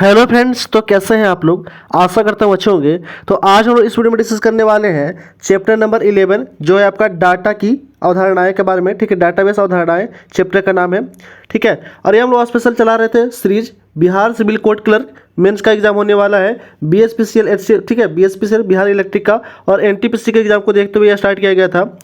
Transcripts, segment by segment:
Hello friends, तो कैसे हैं आप लोग। आशा करता हूँ अच्छे होंगे। तो आज हम लोग इस वीडियो में डिस्कस करने वाले हैं चैप्टर नंबर 11 जो है आपका डाटा की अवधारणाएं के बारे में। ठीक है, डाटाबेस अवधारणाएं चैप्टर का नाम है। ठीक है, और ये हम लोग स्पेशल चला रहे थे series Bihar civil court clerk mains का एग्जाम होने वाला है, बीएसपीसीएल एचसीएल, ठीक है, बीएसपीसीएल बिहार इलेक्ट्रिक का और एनटीपीसी के एग्जाम को देखते हुए यह स्टार्ट किया गया था।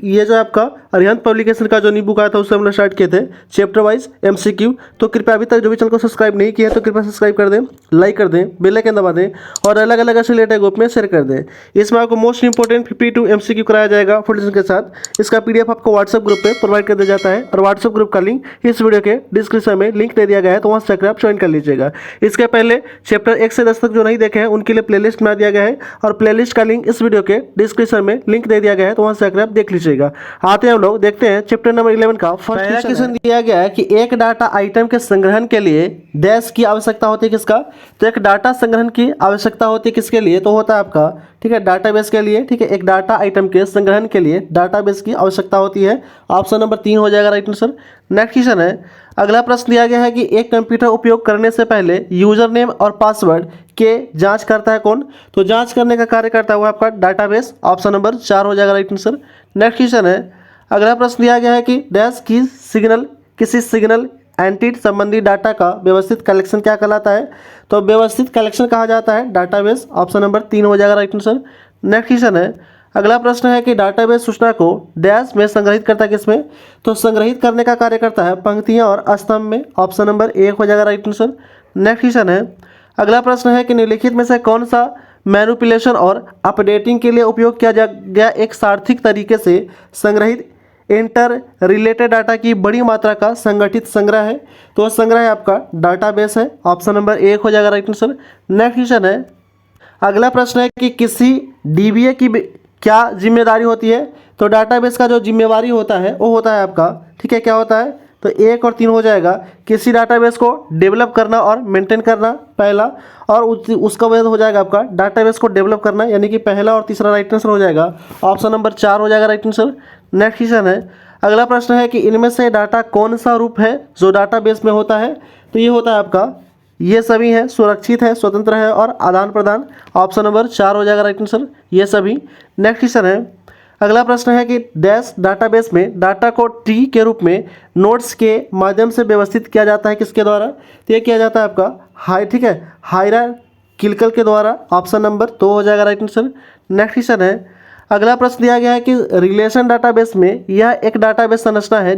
ये जो आपका अरिहंत पब्लिकेशन का जो न्यू बुक आया था उससे हम लोग स्टार्ट किए थे चैप्टर वाइज एमसीक्यू। तो कृपया अभी तक जो भी चैनल को सब्सक्राइब नहीं किया है तो कृपया सब्सक्राइब कर दें, लाइक कर दें, बेल आइकन दबा दें और अलग अलग ऐसे रिलेटेड ग्रुप में शेयर कर दें। इसमें आपको मोस्ट इंपॉर्टेंट 52 एमसीक्यू कराया जाएगा फुल डिस्कशन के साथ। इसका पीडीएफ आपको व्हाट्सएप ग्रुप पे प्रोवाइड कर दिया जाता है और व्हाट्सएप ग्रुप का लिंक इस वीडियो के डिस्क्रिप्शन में लिंक दे दिया गया है, तो वहाँ से जाकर आप ज्वाइन कर लीजिएगा। इसके पहले चैप्टर 1 से 10 तक जो नहीं देखे हैं उनके लिए प्लेलिस्ट बना दिया गया है और प्लेलिस्ट का लिंक इस वीडियो के डिस्क्रिप्शन में लिंक दे दिया गया है, तो वहाँ से जाकर आप देख लीजिएगा। आते हैं हम लोग, देखते हैं चैप्टर नंबर 11 का फर्स्ट क्वेश्चन दिया गया है कि एक डाटा आइटम के संग्रहण के लिए डैश की आवश्यकता होती है किसका। तो एक डाटा संग्रहण की आवश्यकता होती है किसके लिए, तो होता है आपका, ठीक है, डाटाबेस के लिए। ठीक है, एक डाटा आइटम के संग्रहण के लिए डाटाबेस की आवश्यकता होती है। ऑप्शन नंबर 3 हो जाएगा राइट आंसर। नेक्स्ट क्वेश्चन है, अगला प्रश्न दिया गया है कि एक कंप्यूटर उपयोग करने से पहले यूजर नेम और पासवर्ड के जांच करता है कौन। तो जांच करने का कार्य करता है वो आपका डाटाबेस। ऑप्शन नंबर 4 हो जाएगा राइट आंसर। नेक्स्ट क्वेश्चन है, अगला प्रश्न दिया गया है कि डैश की सिग्नल किसी सिग्नल एंटिटी संबंधी डाटा का व्यवस्थित कलेक्शन क्या कहलाता है। तो व्यवस्थित कलेक्शन कहा जाता है डाटाबेस। ऑप्शन नंबर 3 हो जाएगा राइट आंसर। नेक्स्ट क्वेश्चन है, अगला प्रश्न है कि डाटाबेस सूचना को डैश में संग्रहित करता है किसमें। तो संग्रहित करने का कार्य करता है पंक्तियां और स्तंभ में। ऑप्शन नंबर 1 हो जाएगा राइट आंसर। नेक्स्ट क्वेश्चन है, अगला प्रश्न है कि निम्नलिखित में से कौन सा मैनिपुलेशन और अपडेटिंग के लिए उपयोग किया गया एक सार्थक तरीके से संग्रहित इंटर रिलेटेड डाटा की बड़ी मात्रा का संगठित संग्रह है। तो वह संग्रह है आपका डाटाबेस है। ऑप्शन नंबर 1 हो जाएगा राइट आंसर। नेक्स्ट क्वेश्चन है, अगला प्रश्न है कि किसी डीबीए की क्या जिम्मेदारी होती है। तो डाटाबेस का जो जिम्मेवारी होता है वो होता है आपका, ठीक है, क्या होता है, तो 1 और 3 हो जाएगा। किसी डाटाबेस को डेवलप करना और मेंटेन करना पहला, और उसका वजह हो जाएगा आपका डाटाबेस को डेवलप करना, यानी कि पहला और तीसरा राइट आंसर हो जाएगा। ऑप्शन नंबर 4 हो जाएगा राइट आंसर। नेक्स्ट क्वेश्चन है, अगला प्रश्न है कि इनमें से डाटा कौन सा रूप है जो डाटाबेस में होता है। तो ये होता है आपका, ये सभी है, सुरक्षित है, स्वतंत्र है और आदान प्रदान। ऑप्शन नंबर 4 हो जाएगा राइट आंसर, ये सभी। नेक्स्ट क्वेश्चन है, अगला प्रश्न है कि डैश डाटाबेस में डाटा को ट्री के रूप में नोड्स के माध्यम से व्यवस्थित किया जाता है किसके द्वारा। तो ये किया जाता है आपका ठीक है, हायरार्किकल के द्वारा। ऑप्शन नंबर 2 हो जाएगा राइट आंसर। नेक्स्ट क्वेश्चन है, अगला प्रश्न दिया गया है कि रिलेशन डाटाबेस में यह एक डाटाबेस संरचना है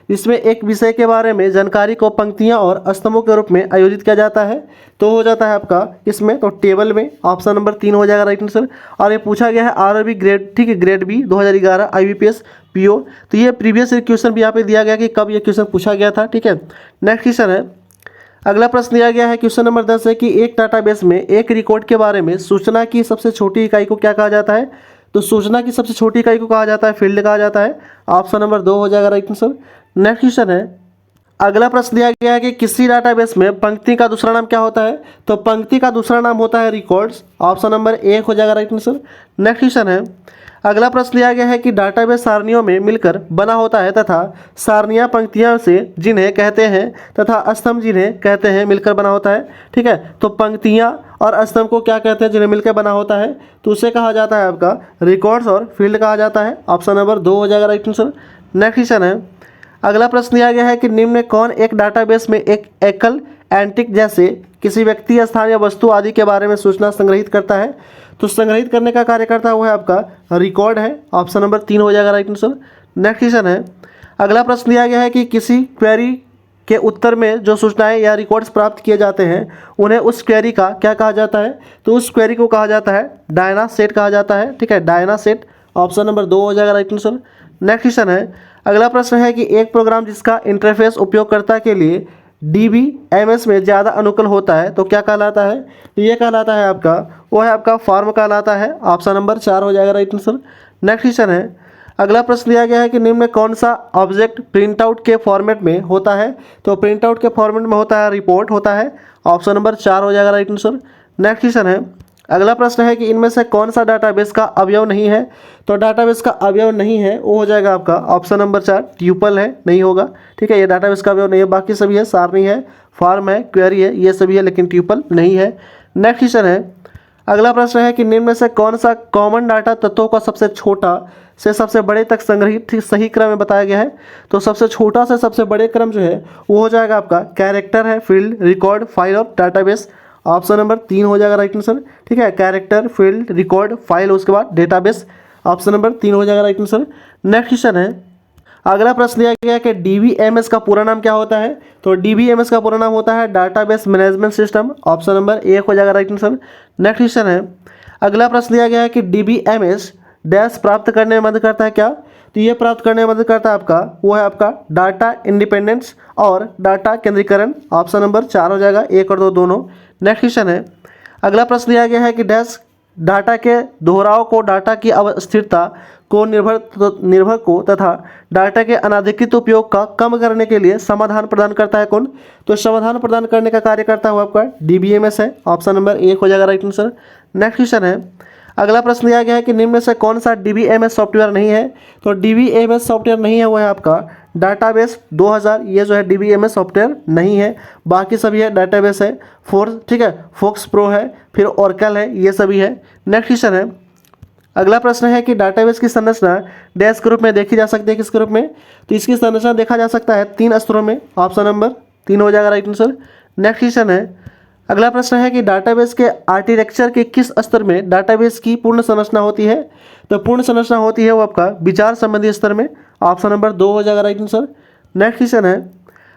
जिसमें एक विषय के बारे में जानकारी को पंक्तियां और स्तंभों के रूप में आयोजित किया जाता है। तो हो जाता है आपका इसमें, तो टेबल में। ऑप्शन नंबर 3 हो जाएगा राइट आंसर। और ये पूछा गया है आरआरबी ग्रेड, ठीक है, ग्रेड बी 2011 आईबीपीएस पीओ। तो ये प्रीवियस क्वेश्चन भी यहाँ पे दिया गया कि कब ये क्वेश्चन पूछा गया था। ठीक है, नेक्स्ट क्वेश्चन है, अगला प्रश्न दिया गया है क्वेश्चन नंबर 10 है कि एक डाटाबेस में एक रिकॉर्ड के बारे में सूचना की सबसे छोटी इकाई को क्या कहा जाता है। तो सूचना की सबसे छोटी इकाई को कहा जाता है फील्ड कहा जाता है। ऑप्शन नंबर 2 हो जाएगा राइट आंसर। नेक्स्ट क्वेश्चन है, अगला प्रश्न दिया गया है कि किसी डाटाबेस में पंक्ति का दूसरा नाम क्या होता है। तो पंक्ति का दूसरा नाम होता है रिकॉर्ड्स। ऑप्शन नंबर 1 हो जाएगा राइट आंसर। नेक्स्ट क्वेश्चन है, अगला प्रश्न दिया गया है कि डाटाबेस सारणियों में मिलकर बना होता है तथा सारणियाँ पंक्तियाँ से जिन्हें कहते हैं तथा स्तंभ जिन्हें कहते हैं मिलकर बना होता है। ठीक है, तो पंक्तियाँ और स्तंभ को क्या कहते हैं जिन्हें मिलकर बना होता है, तो उसे कहा जाता है आपका रिकॉर्ड्स और फील्ड कहा जाता है। ऑप्शन नंबर 2 हो जाएगा राइट आंसर। नेक्स्ट क्वेश्चन है, अगला प्रश्न दिया गया है कि निम्न में कौन एक डाटाबेस में एक एकल एंटिटी जैसे किसी व्यक्ति, स्थान या वस्तु आदि के बारे में सूचना संग्रहित करता है। तो संग्रहित करने का कार्य करता है वो है आपका रिकॉर्ड है। ऑप्शन नंबर 3 हो जाएगा राइट आंसर। नेक्स्ट क्वेश्चन है, अगला प्रश्न दिया गया है कि किसी क्वेरी के उत्तर में जो सूचनाएं या रिकॉर्ड्स प्राप्त किए जाते हैं उन्हें उस क्वेरी का क्या कहा जाता है। तो उस क्वेरी को कहा जाता है डायना सेट कहा जाता है। ठीक है, डायना सेट। ऑप्शन नंबर 2 हो जाएगा राइट आंसर। नेक्स्ट क्वेश्चन है, अगला प्रश्न है कि एक प्रोग्राम जिसका इंटरफेस उपयोगकर्ता के लिए DBMS में ज़्यादा अनुकूल होता है तो क्या कहलाता है। तो ये कहलाता है आपका, वो है आपका फॉर्म कहलाता है। ऑप्शन नंबर 4 हो जाएगा राइट आंसर। नेक्स्ट क्वेश्चन है, अगला प्रश्न दिया गया है कि निम्न में कौन सा ऑब्जेक्ट प्रिंट आउट के फॉर्मेट में होता है। तो प्रिंट आउट के फॉर्मेट में होता है रिपोर्ट होता है। ऑप्शन नंबर 4 हो जाएगा राइट आंसर। नेक्स्ट क्वेश्चन है, अगला प्रश्न है कि इनमें से कौन सा डाटाबेस का अवयव नहीं है। तो डाटाबेस का अवयव नहीं है वो हो जाएगा आपका ऑप्शन नंबर 4 ट्यूपल है, नहीं होगा। ठीक है, ये डाटाबेस का अवयव नहीं है, बाकी सभी है, सारणी है, फॉर्म है, क्वेरी है, ये सभी है, लेकिन ट्यूपल नहीं है। नेक्स्ट क्वेश्चन है, अगला प्रश्न है कि निम्न में से कौन सा कॉमन डाटा तत्वों का सबसे छोटा से सबसे बड़े तक संग्रहित सही क्रम में बताया गया है। तो सबसे छोटा से सबसे बड़े क्रम जो है वो हो जाएगा आपका कैरेक्टर है, फील्ड, रिकॉर्ड, फाइल और डाटाबेस। ऑप्शन नंबर 3 हो जाएगा राइट आंसर। ठीक है, कैरेक्टर, फील्ड, रिकॉर्ड, फाइल, उसके बाद डेटाबेस। ऑप्शन नंबर 3 हो जाएगा राइट आंसर। नेक्स्ट क्वेश्चन है, अगला प्रश्न दिया गया है कि डीबीएमएस का पूरा नाम क्या होता है। तो डीबीएमएस का पूरा नाम होता है database management system. Option number 1 हो जाएगा राइट आंसर। नेक्स्ट क्वेश्चन है, अगला प्रश्न दिया गया है कि डीबीएमएस डैश प्राप्त करने में मदद करता है क्या। तो ये प्राप्त करने में मदद करता है आपका, वो है आपका डाटा इंडिपेंडेंस और डाटा केंद्रीकरण। ऑप्शन नंबर 4 हो जाएगा, 1 और 2 दोनों। नेक्स्ट क्वेश्चन है, अगला प्रश्न दिया गया है कि डैश डाटा के दोहराव को, डाटा की अस्थिरता को, निर्भर को तथा डाटा के अनाधिकृत उपयोग का कम करने के लिए समाधान प्रदान करता है कौन। तो समाधान प्रदान करने का कार्य करता हुआ आपका डीबीएमएस है। ऑप्शन नंबर 1 हो जाएगा राइट आंसर। नेक्स्ट क्वेश्चन है, अगला प्रश्न दिया गया है कि निम्न में से कौन सा डीबीएमएस सॉफ्टवेयर नहीं है। तो डीबीएमएस सॉफ्टवेयर नहीं है वो है आपका डाटाबेस 2000, ये जो है डीबीएमएस सॉफ्टवेयर नहीं है। बाकी सभी है डाटाबेस है, फोर्स, ठीक है, फोक्स प्रो है, फिर ओरेकल है, ये सभी है। नेक्स्ट क्वेश्चन है, अगला प्रश्न है कि डाटाबेस की संरचना डैश ग्रुप में देखी जा सकती है, किस ग्रुप में। तो इसकी संरचना देखा जा सकता है 3 स्तरों में। ऑप्शन नंबर 3 हो जाएगा राइट आंसर। नेक्स्ट क्वेश्चन है, अगला प्रश्न है कि डाटाबेस के आर्किटेक्चर के किस स्तर में डाटाबेस की पूर्ण संरचना होती है। तो पूर्ण संरचना होती है वो आपका विचार संबंधी स्तर में। ऑप्शन नंबर 2 हो जाएगा राइट आंसर। नेक्स्ट क्वेश्चन है,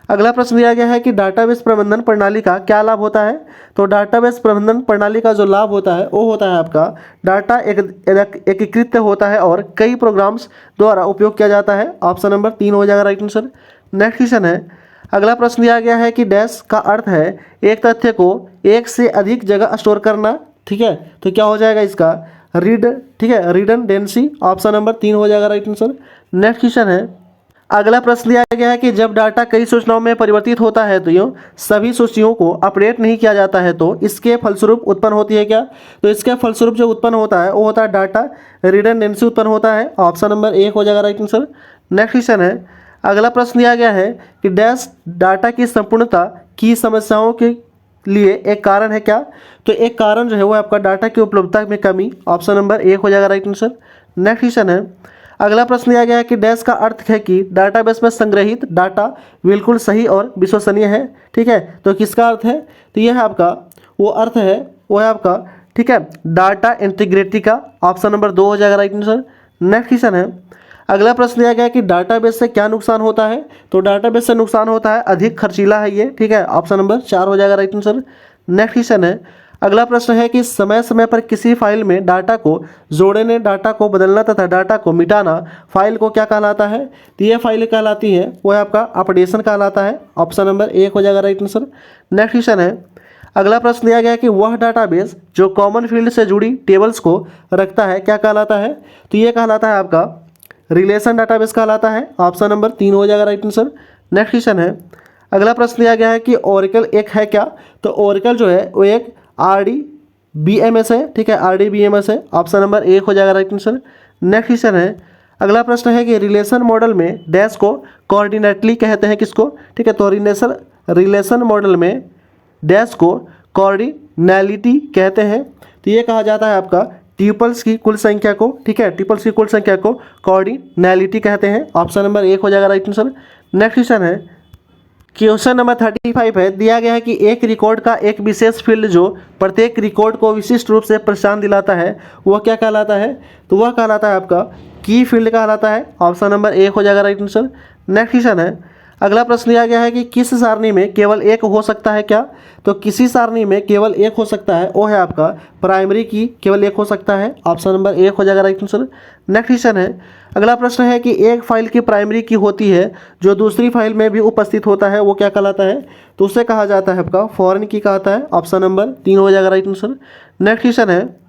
अगला प्रश्न दिया गया है कि डाटाबेस प्रबंधन प्रणाली का क्या लाभ होता है। तो डाटाबेस प्रबंधन प्रणाली का जो लाभ होता है वो होता है आपका डाटा एकीकृत होता है और कई प्रोग्राम्स द्वारा उपयोग किया जाता है। ऑप्शन नंबर 3 हो जाएगा राइट आंसर। नेक्स्ट क्वेश्चन है, अगला प्रश्न दिया गया है कि डैश का अर्थ है एक तथ्य को एक से अधिक जगह स्टोर करना। ठीक है, तो क्या हो जाएगा इसका रीड, ठीक है, रिडंडेंसी। ऑप्शन नंबर 3 हो जाएगा राइट आंसर। नेक्स्ट क्वेश्चन है, अगला प्रश्न दिया गया है कि जब डाटा कई सूचनाओं में परिवर्तित होता है तो यूँ सभी सूचियों को अपडेट नहीं किया जाता है तो इसके फलस्वरूप उत्पन्न होती है क्या। तो इसके फलस्वरूप जो उत्पन्न होता है वो होता है डाटा रिडंडेंसी उत्पन्न होता है। ऑप्शन नंबर 1 हो जाएगा राइट आंसर। नेक्स्ट क्वेश्चन है, अगला प्रश्न दिया गया है कि डैश डाटा की संपूर्णता की समस्याओं के लिए एक कारण है क्या। तो एक कारण जो है वो आपका डाटा की उपलब्धता में कमी। ऑप्शन नंबर 1 हो जाएगा राइट आंसर। नेक्स्ट क्वेश्चन है, अगला प्रश्न दिया गया है कि डैश का अर्थ है कि डाटाबेस में संग्रहित डाटा बिल्कुल सही और विश्वसनीय है। ठीक है, तो किसका अर्थ है। तो यह है आपका वो अर्थ है, वो है आपका, ठीक है, डाटा इंटीग्रिटी का। ऑप्शन नंबर 2 हो जाएगा राइट आंसर। नेक्स्ट क्वेश्चन है, अगला प्रश्न दिया गया है कि डाटाबेस से क्या नुकसान होता है। तो डाटाबेस से नुकसान होता है अधिक खर्चीला है ये। ठीक है, ऑप्शन नंबर 4 हो जाएगा राइट आंसर। नेक्स्ट क्वेश्चन है, अगला प्रश्न है कि समय समय पर किसी फाइल में डाटा को जोड़ने, डाटा को बदलना तथा डाटा को मिटाना फाइल को क्या कहलाता है। तो ये फाइल कहलाती है वो है आपका अपडेशन कहलाता है। ऑप्शन नंबर 1 हो जाएगा राइट आंसर। नेक्स्ट क्वेश्चन है, अगला प्रश्न दिया गया है कि वह डाटाबेस जो कॉमन फील्ड से जुड़ी टेबल्स को रखता है क्या कहलाता है। तो ये कहलाता है आपका रिलेशन डाटाबेस कहलाता है। ऑप्शन नंबर 3 हो जाएगा राइट आंसर। नेक्स्ट क्वेश्चन है, अगला प्रश्न दिया गया है कि ओरेकल एक है क्या। तो ओरेकल जो है वो एक RDBMS है। ठीक है, RDBMS है। ऑप्शन नंबर 1 हो जाएगा राइट आंसर। नेक्स्ट क्वेश्चन है, अगला प्रश्न है कि रिलेशन मॉडल में डैश को कोऑर्डिनेटली कहते हैं किसको। ठीक है, तो रिलेशन मॉडल में डैश को कोऑर्डिनैलिटी कहते हैं। तो ये कहा जाता है आपका ट्यूपल्स की कुल संख्या को। ठीक है, ट्यूपल्स की कुल संख्या को कोऑर्डिनैलिटी कहते हैं। ऑप्शन नंबर 1 हो जाएगा राइट आंसर। नेक्स्ट क्वेश्चन है, क्वेश्चन नंबर 35 है, दिया गया है कि एक रिकॉर्ड का एक विशेष फील्ड जो प्रत्येक रिकॉर्ड को विशिष्ट रूप से पहचान दिलाता है वह क्या कहलाता है। तो वह कहलाता है आपका की फील्ड कहलाता है। ऑप्शन नंबर 1 हो जाएगा राइट आंसर। नेक्स्ट क्वेश्चन है, अगला प्रश्न दिया गया है कि किस सारणी में केवल एक हो सकता है क्या। तो किसी सारणी में केवल एक हो सकता है वो है आपका प्राइमरी की, केवल एक हो सकता है। ऑप्शन नंबर 1 हो जाएगा राइट आंसर। नेक्स्ट क्वेश्चन है, अगला प्रश्न है कि एक फाइल की प्राइमरी की होती है जो दूसरी फाइल में भी उपस्थित होता है वो क्या कहलाता है। तो उसे कहा जाता है आपका फॉरेन की कहता है। ऑप्शन नंबर 3 हो जाएगा राइट आंसर। नेक्स्ट क्वेश्चन है,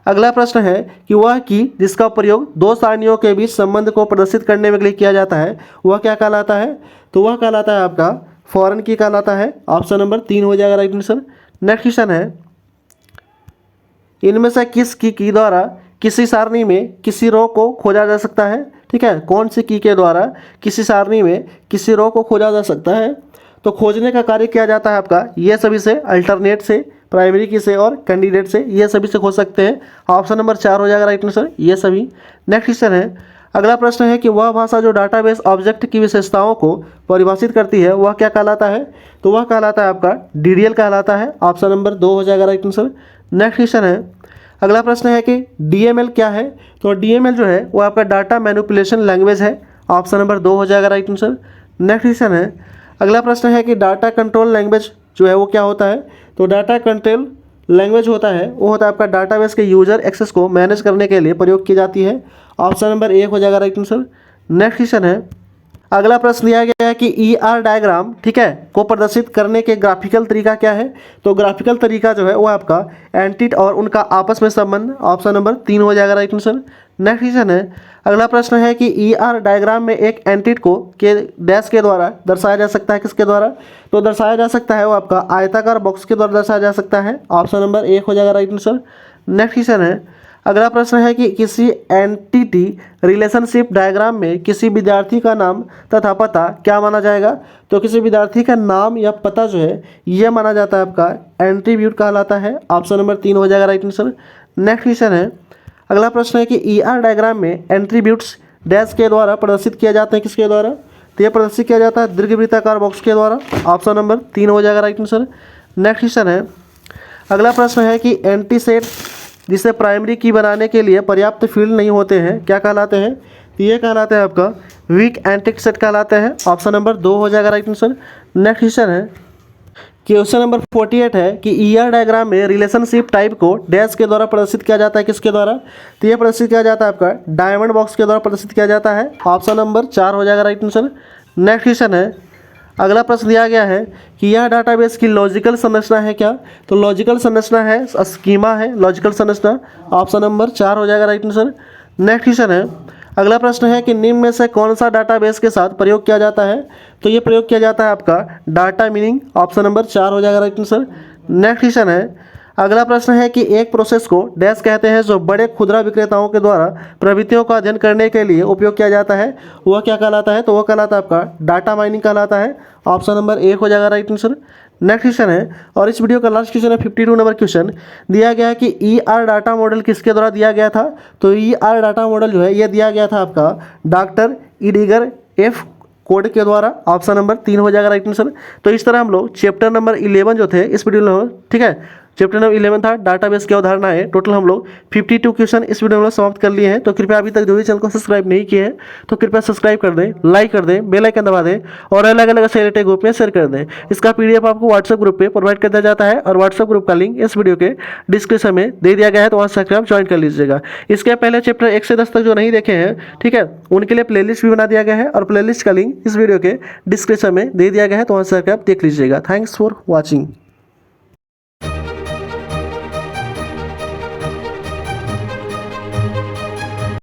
अगला प्रश्न है कि वह की जिसका प्रयोग दो सारणियों के बीच संबंध को प्रदर्शित करने में लिए किया जाता है वह क्या कहलाता है। तो वह कहलाता है आपका फॉरेन की कहलाता है। ऑप्शन नंबर 3 हो जाएगा राइट आंसर। नेक्स्ट क्वेश्चन है, इनमें से किस की द्वारा किसी सारणी में किसी रो को खोजा जा सकता है। ठीक है, कौन सी की के द्वारा किसी सारणी में किसी रो को खोजा जा सकता है। तो खोजने का कार्य किया जाता है आपका ये सभी से, अल्टरनेट से, प्राइमरी की से और कैंडिडेट से, ये सभी से खोज सकते हैं। ऑप्शन नंबर 4 हो जाएगा राइट आंसर, ये सभी। नेक्स्ट क्वेश्चन है, अगला प्रश्न है कि वह भाषा जो डाटाबेस ऑब्जेक्ट की विशेषताओं को परिभाषित करती है वह क्या कहलाता है? तो वह कहलाता है आपका डीडीएल कहलाता है। ऑप्शन नंबर 2 हो जाएगा राइट आंसर। नेक्स्ट क्वेश्चन है, अगला प्रश्न है कि डीएमएल क्या है? तो डीएमएल जो है वो आपका डाटा मैनिपुलेशन लैंग्वेज है। ऑप्शन नंबर 2 हो जाएगा राइट आंसर। नेक्स्ट क्वेश्चन है, अगला प्रश्न है कि डाटा कंट्रोल लैंग्वेज जो है वो क्या होता है? तो डाटा कंट्रोल लैंग्वेज होता है वो होता है आपका डाटाबेस के यूजर एक्सेस को मैनेज करने के लिए प्रयोग की जाती है। ऑप्शन नंबर 1 हो जाएगा राइट आंसर। नेक्स्ट क्वेश्चन है, अगला प्रश्न दिया गया है कि ईआर डायग्राम, ठीक है, को प्रदर्शित करने के ग्राफिकल तरीका क्या है? तो ग्राफिकल तरीका जो है वो आपका एंटिटी और उनका आपस में संबंध। ऑप्शन नंबर 3 हो जाएगा राइट आंसर। नेक्स्ट क्वेश्चन है, अगला प्रश्न है कि ईआर डायग्राम में एक एंटिटी को के डैश के द्वारा दर्शाया जा सकता है, किसके द्वारा? तो दर्शाया जा सकता है वो आपका आयताकार बॉक्स के द्वारा दर्शाया जा सकता है। ऑप्शन नंबर 1 हो जाएगा राइट आंसर। नेक्स्ट क्वेश्चन है, अगला प्रश्न है कि किसी एंटिटी रिलेशनशिप डायग्राम में किसी विद्यार्थी का नाम तथा पता क्या माना जाएगा? तो किसी विद्यार्थी का नाम या पता जो है यह माना जाता है आपका एंट्रीब्यूट कहलाता है। ऑप्शन नंबर 3 हो जाएगा राइट आंसर। नेक्स्ट क्वेश्चन है, अगला प्रश्न है कि ईआर डायग्राम में एंट्रीब्यूट्स डैश के द्वारा प्रदर्शित किया जाता है, किसके द्वारा? तो यह प्रदर्शित किया जाता है दीर्घवृत्ताकार बॉक्स के द्वारा। ऑप्शन नंबर 3 हो जाएगा राइट आंसर। नेक्स्ट क्वेश्चन है, अगला प्रश्न है कि एंटी सेट जिसे प्राइमरी की बनाने के लिए पर्याप्त फील्ड नहीं होते हैं क्या कहलाते हैं? तो ये कहलाते हैं आपका वीक एंटिक सेट कहलाते हैं। ऑप्शन नंबर 2 हो जाएगा राइट आंसर। नेक्स्ट क्वेश्चन है, क्वेश्चन नंबर 48 है कि ईआर डायग्राम में रिलेशनशिप टाइप को डैश के द्वारा प्रदर्शित किया जाता है, किसके द्वारा? तो ये प्रदर्शित किया जाता है आपका डायमंड बॉक्स के द्वारा प्रदर्शित किया जाता है। ऑप्शन नंबर 4 हो जाएगा राइट आंसर। नेक्स्ट क्वेश्चन है, अगला प्रश्न दिया गया है कि यह डाटाबेस की लॉजिकल संरचना है क्या? तो लॉजिकल संरचना है, स्कीमा है लॉजिकल संरचना। ऑप्शन नंबर 4 हो जाएगा राइट आंसर। नेक्स्ट क्वेश्चन है, अगला प्रश्न है कि निम्न में से कौन सा डाटाबेस के साथ प्रयोग किया जाता है? तो ये प्रयोग किया जाता है आपका डाटा मीनिंग। ऑप्शन नंबर 4 हो जाएगा राइट आंसर। नेक्स्ट क्वेश्चन है, अगला प्रश्न है कि एक प्रोसेस को डैश कहते हैं जो बड़े खुदरा विक्रेताओं के द्वारा प्रवृत्तियों का अध्ययन करने के लिए उपयोग किया जाता है, वह क्या कहलाता है? तो वह कहलाता है आपका डाटा माइनिंग कहलाता है। ऑप्शन नंबर 1 हो जाएगा राइट आंसर। नेक्स्ट क्वेश्चन है, और इस वीडियो का लास्ट क्वेश्चन है 52 नंबर क्वेश्चन दिया गया है कि ईआर डाटा मॉडल किसके द्वारा दिया गया था? तो ईआर डाटा मॉडल जो है ये दिया गया था आपका डॉक्टर इडिगर एफ कोड के द्वारा। ऑप्शन नंबर 3 हो जाएगा राइट आंसर। तो इस तरह हम लोग चैप्टर नंबर 11 जो थे इस वीडियो में, ठीक है, चैप्टर नंबर 11 था डाटाबेस की अवधारणा है। टोटल हम लोग 52 क्वेश्चन इस वीडियो में समाप्त कर लिए हैं। तो कृपया अभी तक जो भी चैनल को सब्सक्राइब नहीं किए हैं तो कृपया सब्सक्राइब कर दें, लाइक कर दें, बेल आइकन दबा दें और अलग अलग सेलेक्टेड ग्रुप में शेयर कर दें। इसका पीडीएफ आपको व्हाट्सएप ग्रुप पे प्रोवाइड कर दिया जाता है और व्हाट्सएप ग्रुप का लिंक इस वीडियो के डिस्क्रिप्शन में दे दिया गया है, तो वहाँ से आप ज्वाइन कर लीजिएगा। इसके पहले चैप्टर 1 से 10 तक जो नहीं देखे हैं, ठीक है, उनके लिए प्लेलिस्ट भी बना दिया गया है और प्लेलिस्ट का लिंक इस वीडियो के डिस्क्रिप्शन में दे दिया गया है, तो वहाँ से आप देख लीजिएगा। Thanks for watching.